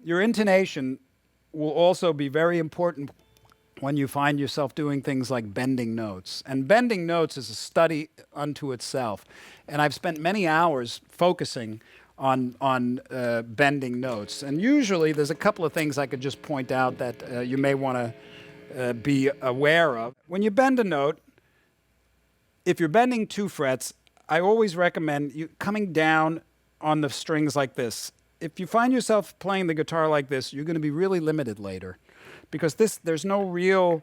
Your intonation will also be very important when you find yourself doing things like bending notes. And bending notes is a study unto itself. And I've spent many hours focusing on bending notes. And usually there's a couple of things I could just point out that you may want to be aware of. When you bend a note, if you're bending 2 frets, I always recommend you coming down on the strings like this. If you find yourself playing the guitar like this, you're going to be really limited later. Because there's no real,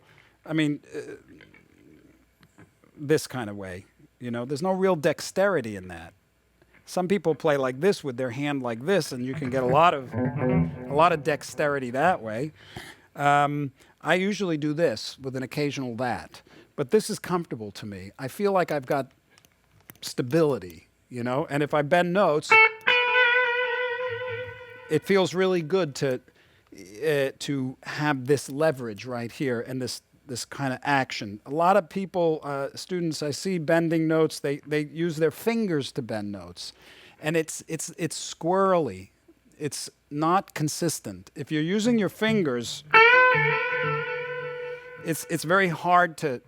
this kind of way, there's no real dexterity in that. Some people play like this with their hand like this, and you can get a lot of dexterity that way. I usually do this with an occasional that, but this is comfortable to me. I feel like I've got stability, and if I bend notes, it feels really good to have this leverage right here and this kind of action. A lot of people, students I see bending notes, they use their fingers to bend notes. And it's squirrely. It's not consistent. If you're using your fingers, it's very hard to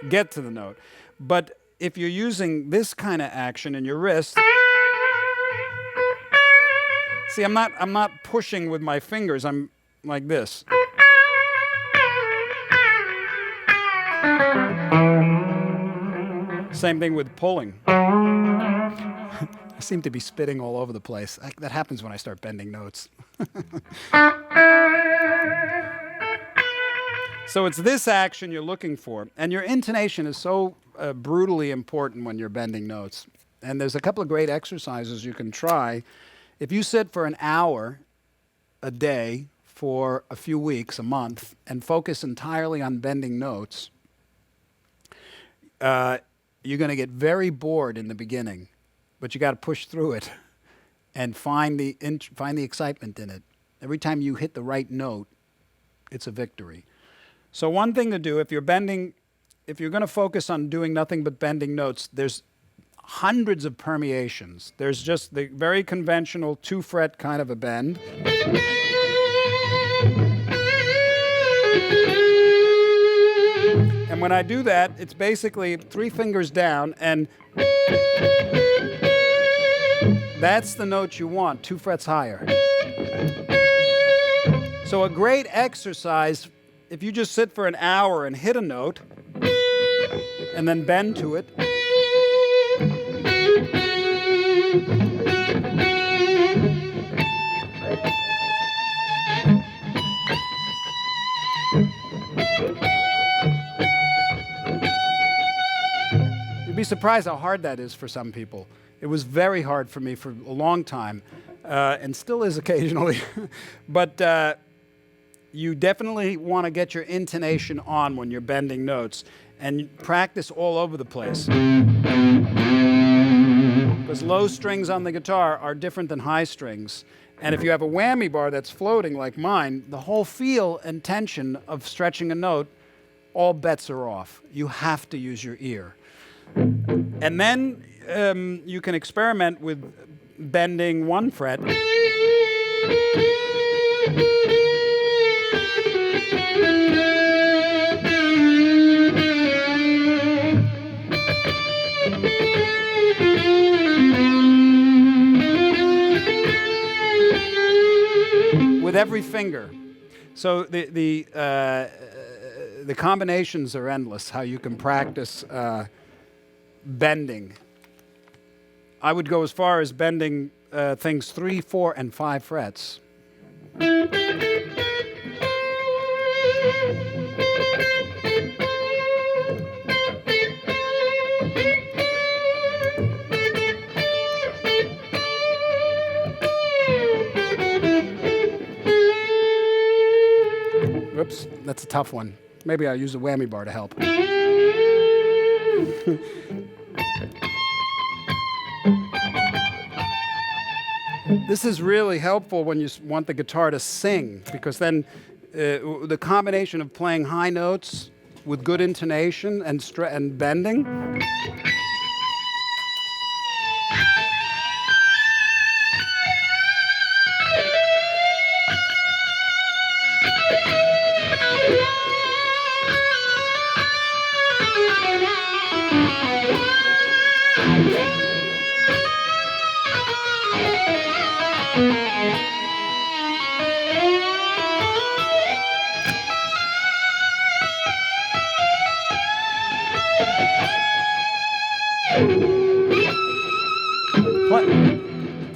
get to the note. But if you're using this kind of action in your wrist, see, I'm not pushing with my fingers. I'm like this. Same thing with pulling. I seem to be spitting all over the place. That happens when I start bending notes. So it's this action you're looking for. And your intonation is so brutally important when you're bending notes. And there's a couple of great exercises you can try. If you sit for an hour a day for a few weeks, a month, and focus entirely on bending notes, you're going to get very bored in the beginning, but you got to push through it and find the excitement in it. Every time you hit the right note, it's a victory. So one thing to do, if you're going to focus on doing nothing but bending notes, there's hundreds of permeations. There's just the very conventional 2-fret kind of a bend. And when I do that, it's basically 3 fingers down, and that's the note you want, 2 frets higher. So a great exercise, if you just sit for an hour and hit a note, and then bend to it, you'd be surprised how hard that is for some people. It was very hard for me for a long time, and still is occasionally. But you definitely want to get your intonation on when you're bending notes, and practice all over the place. Because low strings on the guitar are different than high strings. And if you have a whammy bar that's floating like mine, the whole feel and tension of stretching a note, all bets are off. You have to use your ear. And then you can experiment with bending 1 fret. With every finger. So the combinations are endless, how you can practice bending. I would go as far as bending things 3, 4, and 5 frets. Whoops, that's a tough one. Maybe I'll use a whammy bar to help. This is really helpful when you want the guitar to sing, because then the combination of playing high notes with good intonation and bending.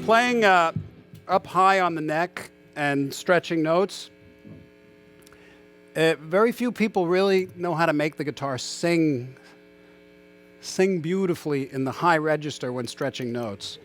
Playing up high on the neck and stretching notes. Very few people really know how to make the guitar sing beautifully in the high register when stretching notes.